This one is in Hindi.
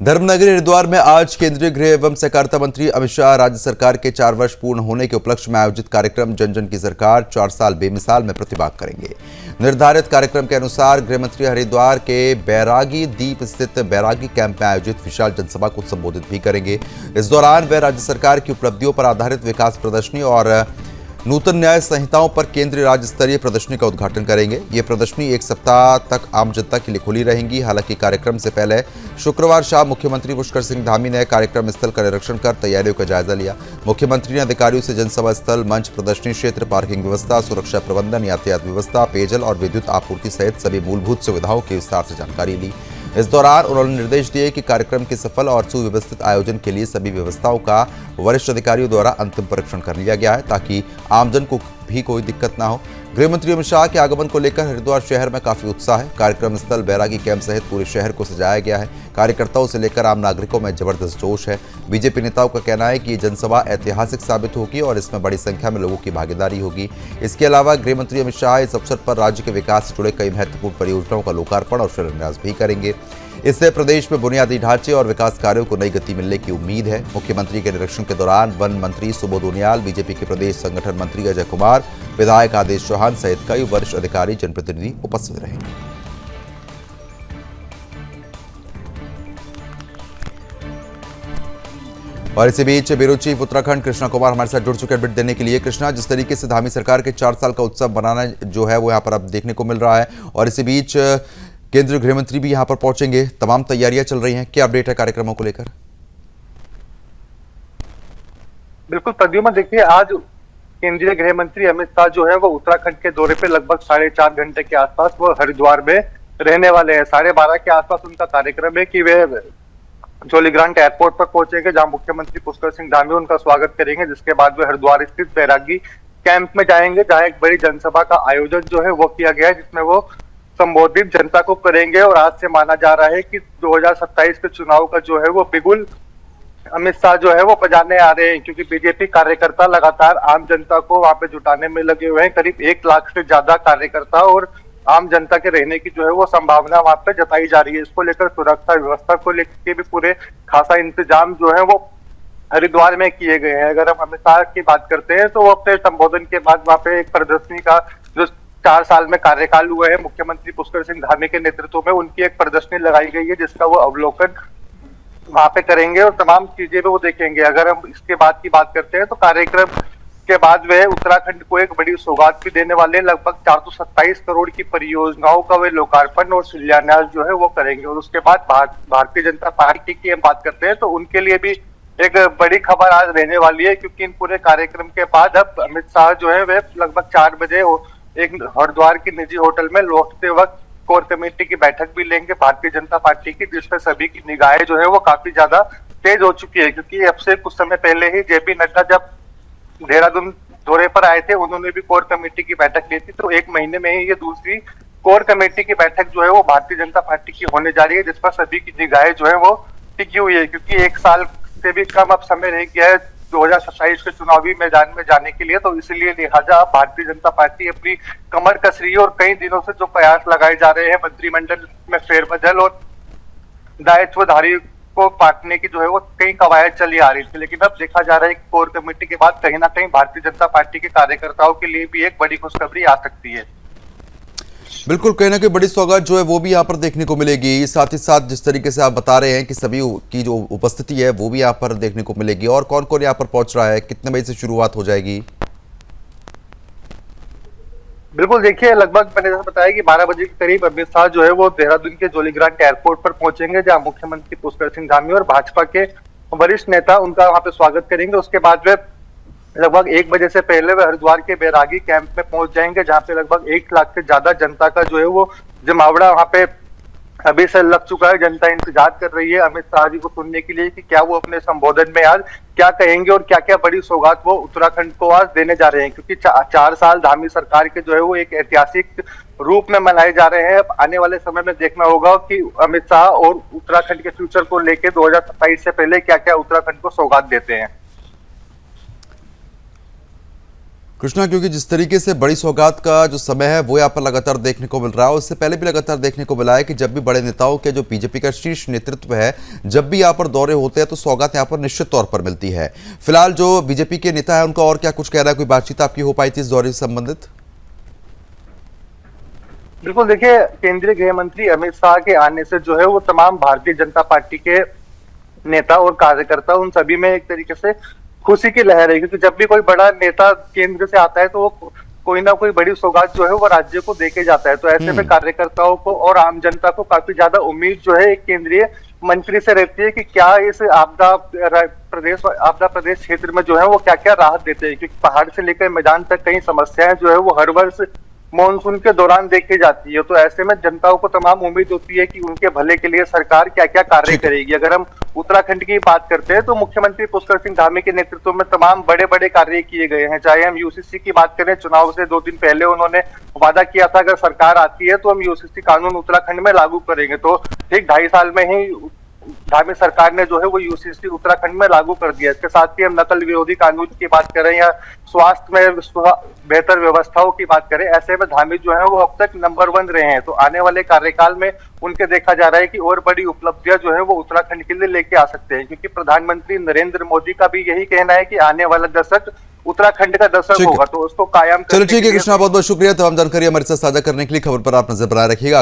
धर्मनगरी हरिद्वार में आज केंद्रीय गृह एवं सहकारिता मंत्री अमित शाह राज्य सरकार के 4 वर्ष पूर्ण होने के उपलक्ष्य में आयोजित कार्यक्रम जन जन की सरकार 4 साल बेमिसाल में प्रतिभाग करेंगे। निर्धारित कार्यक्रम के अनुसार गृह मंत्री हरिद्वार के बैरागी द्वीप स्थित बैरागी कैंप में आयोजित विशाल जनसभा को संबोधित भी करेंगे। इस दौरान वे राज्य सरकार की उपलब्धियों पर आधारित विकास प्रदर्शनी और नूतन न्याय संहिताओं पर केंद्रीय राज्य स्तरीय प्रदर्शनी का उद्घाटन करेंगे। ये प्रदर्शनी 1 सप्ताह तक आम जनता के लिए खुली रहेंगी। हालांकि कार्यक्रम से पहले शुक्रवार शाम मुख्यमंत्री पुष्कर सिंह धामी ने कार्यक्रम स्थल का निरीक्षण कर तैयारियों का जायजा लिया। मुख्यमंत्री ने अधिकारियों से जनसभा स्थल, मंच, प्रदर्शनी क्षेत्र, पार्किंग व्यवस्था, सुरक्षा प्रबंधन, यातायात व्यवस्था, पेयजल और विद्युत आपूर्ति सहित सभी मूलभूत सुविधाओं की विस्तार से जानकारी ली। इस दौरान उन्होंने निर्देश दिए कि कार्यक्रम के सफल और सुव्यवस्थित आयोजन के लिए सभी व्यवस्थाओं का वरिष्ठ अधिकारियों द्वारा अंतिम परीक्षण कर लिया गया है ताकि आमजन को भी कोई दिक्कत ना हो। गृह मंत्री अमित शाह के आगमन को लेकर हरिद्वार शहर में काफी उत्साह है। कार्यक्रम स्थल बैरागी कैंप सहित पूरे शहर को सजाया गया है। कार्यकर्ताओं से लेकर आम नागरिकों में जबरदस्त जोश है। बीजेपी नेताओं का कहना है कि ये जनसभा ऐतिहासिक साबित होगी और इसमें बड़ी संख्या में लोगों की भागीदारी होगी। इसके अलावा गृह मंत्री अमित शाह इस अवसर पर राज्य के विकास से जुड़े कई महत्वपूर्ण परियोजनाओं का लोकार्पण और शिलान्यास भी करेंगे। इससे प्रदेश में बुनियादी ढांचे और विकास कार्यों को नई गति मिलने की उम्मीद है। मुख्यमंत्री के निरीक्षण के दौरान वन मंत्री सुबोध उनियाल, बीजेपी के प्रदेश संगठन मंत्री अजय कुमार, विधायक आदेश चौहान सहित कई वरिष्ठ अधिकारी, जनप्रतिनिधि उपस्थित रहेंगे। और इसी बीच ब्यूरो चीफ उत्तराखंड कृष्णा कुमार हमारे साथ जुड़ चुके हैं अपडेट देने के लिए। कृष्णा, जिस तरीके से धामी सरकार के 4 साल का उत्सव मनाना जो है वो यहाँ पर अब देखने को मिल रहा है और इसी बीच केंद्रीय गृह मंत्री भी यहां पर पहुंचेंगे, तमाम तैयारियां चल रही हैं, क्या अपडेट है कार्यक्रमों को लेकर? बिल्कुल प्रद्युमन, देखिए आज केंद्रीय गृह मंत्री अमित शाह जो है वो उत्तराखंड के दौरे पे लगभग 4.5 घंटे के आसपास वो हरिद्वार में रहने वाले हैं। 12:30 के आसपास उनका कार्यक्रम है कि वे जौलीग्रांट एयरपोर्ट पर पहुंचेंगे जहां मुख्यमंत्री पुष्कर सिंह धामी उनका स्वागत करेंगे, जिसके बाद वे हरिद्वार स्थित बैरागी कैंप में जाएंगे जहां एक बड़ी जनसभा का आयोजन जो है वो किया गया है, जिसमें वो संबोधित जनता को करेंगे। और आज से माना जा रहा है कि 2027 के चुनाव का जो है वो बिगुल अमित शाह जो है वो बजाने आ रहे हैं, क्योंकि बीजेपी कार्यकर्ता लगातार आम जनता को वहां पे जुटाने में लगे हुए हैं। करीब 1 लाख से ज्यादा कार्यकर्ता और आम जनता के रहने की जो है वो संभावना वहां पे जताई जा रही है। इसको लेकर सुरक्षा व्यवस्था को लेकर भी पूरे खासा इंतजाम जो है वो हरिद्वार में किए गए हैं। अगर हम अमित शाह की बात करते हैं तो वो अपने संबोधन के बाद वहां पे एक प्रदर्शनी का जो 4 साल में कार्यकाल हुआ है मुख्यमंत्री पुष्कर सिंह धामी के नेतृत्व में, उनकी एक प्रदर्शनी लगाई गई है जिसका वो अवलोकन वहां पे करेंगे और तमाम चीजें वो देखेंगे। अगर हम इसके बाद की बात करते हैं तो कार्यक्रम के बाद वे उत्तराखंड को एक बड़ी सौगात भी देने वाले हैं। लगभग 427 करोड़ की परियोजनाओं का वे लोकार्पण और शिलान्यास जो है वो करेंगे। और उसके बाद भारतीय जनता पार्टी की हम बात करते हैं तो उनके लिए भी एक बड़ी खबर आज रहने वाली है, क्योंकि इन पूरे कार्यक्रम के बाद अब अमित शाह जो है वे लगभग 4 बजे एक हरिद्वार की निजी होटल में लौटते वक्त कोर कमेटी की बैठक भी लेंगे भारतीय जनता पार्टी की, जिसमें सभी की निगाहें जो है वो काफी ज्यादा तेज हो चुकी है। क्योंकि अब से कुछ समय पहले ही जेपी नड्डा जब देहरादून दौरे पर आए थे, उन्होंने भी कोर कमेटी की बैठक ली थी। तो 1 महीने में ही ये दूसरी कोर कमेटी की बैठक जो है वो भारतीय जनता पार्टी की होने जा रही है, जिस पर सभी की निगाहें जो है वो टिकी हुई है। क्योंकि 1 साल से भी कम अब समय रह गया है 2027 के चुनावी मैदान में जाने के लिए, तो इसलिए लिहाजा भारतीय जनता पार्टी अपनी कमर कस रही है और कई दिनों से जो प्रयास लगाए जा रहे हैं मंत्रिमंडल में फेरबदल और दायित्वधारी को बांटने की जो है वो कई कवायद चली आ रही थी, लेकिन अब देखा जा रहा है कि कोर कमेटी के बाद कहीं ना कहीं भारतीय जनता पार्टी के कार्यकर्ताओं के लिए भी एक बड़ी खुशखबरी आ सकती है। बिल्कुल, कहीं ना कहीं बड़ी सौगात जो है वो भी यहाँ पर देखने को मिलेगी। साथ ही साथ जिस तरीके से आप बता रहे हैं कि सभी की जो उपस्थिति है वो भी यहाँ पर देखने को मिलेगी। और कौन कौन यहाँ पर पहुंच रहा है, कितने बजे से शुरुआत हो जाएगी? बिल्कुल, देखिए लगभग मैंने जैसा बताया कि 12 बजे के करीब अमित शाह जो है वो देहरादून के जौलीग्रांट एयरपोर्ट पर पहुंचेंगे, जहां मुख्यमंत्री पुष्कर सिंह धामी और भाजपा के वरिष्ठ नेता उनका वहां पे स्वागत करेंगे। उसके बाद वे लगभग 1 बजे से पहले वे हरिद्वार के बैरागी कैंप में पहुंच जाएंगे, जहां पे लगभग 1 लाख से ज्यादा जनता का जो है वो जमावड़ा वहां पे अभी से लग चुका है। जनता इंतजार कर रही है अमित शाह जी को सुनने के लिए कि क्या वो अपने संबोधन में आज क्या कहेंगे और क्या क्या बड़ी सौगात वो उत्तराखंड को आज देने जा रहे हैं। क्योंकि 4 साल धामी सरकार के जो है वो एक ऐतिहासिक रूप में मनाए जा रहे हैं। आने वाले समय में देखना होगा कि अमित शाह और उत्तराखंड के फ्यूचर को लेकर 2027 से पहले क्या क्या उत्तराखंड को सौगात देते हैं। कृष्णा, क्योंकि जिस तरीके से बड़ी सौगात का जो समय है वो यहाँ पर लगातार देखने को मिल रहा है, उससे पहले भी लगातार देखने को मिला है कि जब भी बड़े नेताओं के जो बीजेपी का शीर्ष नेतृत्व है, जब भी यहाँ पर दौरे होते हैं तो सौगात यहाँ पर निश्चित तौर पर मिलती है। फिलहाल जो बीजेपी के नेता है उनका और क्या कुछ कह रहा है, कोई बातचीत आपकी हो पाई थी इस दौरे से संबंधित? बिल्कुल, देखिए केंद्रीय गृह मंत्री अमित शाह के आने से जो है वो तमाम भारतीय जनता पार्टी के नेता और कार्यकर्ता उन सभी में एक तरीके से खुशी की लहर है, क्योंकि जब भी कोई बड़ा नेता केंद्र से आता है तो वो कोई ना कोई बड़ी सौगात जो है वो राज्य को देके जाता है। तो ऐसे में कार्यकर्ताओं को और आम जनता को काफी ज्यादा उम्मीद जो है एक केंद्रीय मंत्री से रहती है कि क्या इस आपदा प्रदेश क्षेत्र में जो है वो क्या क्या राहत देते हैं, क्योंकि पहाड़ से लेकर मैदान तक कई समस्याएं जो है वो हर वर्ष मॉनसून के दौरान देखी जाती है। तो ऐसे में जनताओं को तमाम उम्मीद होती है कि उनके भले के लिए सरकार क्या क्या कार्य करेगी। अगर हम उत्तराखंड की बात करते हैं तो मुख्यमंत्री पुष्कर सिंह धामी के नेतृत्व में तमाम बड़े बड़े कार्य किए गए हैं। चाहे हम यूसीसी की बात करें, चुनाव से 2 दिन पहले उन्होंने वादा किया था अगर सरकार आती है तो हम यूसीसी कानून उत्तराखंड में लागू करेंगे। तो ठीक 2.5 साल में ही धामी सरकार ने जो है वो यूसीसी उत्तराखंड में लागू कर दिया। इसके साथ ही हम नकल विरोधी कानून की बात करें या स्वास्थ्य में बेहतर व्यवस्थाओं की बात करें, ऐसे में धामी जो है वो अब तक नंबर 1 रहे हैं। तो आने वाले कार्यकाल में उनके देखा जा रहा है कि और बड़ी उपलब्धियां जो है वो उत्तराखंड के लिए लेके आ सकते हैं, क्योंकि प्रधानमंत्री नरेंद्र मोदी का भी यही कहना है कि आने वाला दशक उत्तराखंड का दशक होगा, तो उसको कायम चलो ठीक है कृष्णा, बहुत बहुत शुक्रिया तमाम जानकारी हमारे साथ साझा करने के लिए। खबर पर आप नजर बनाए रखिएगा।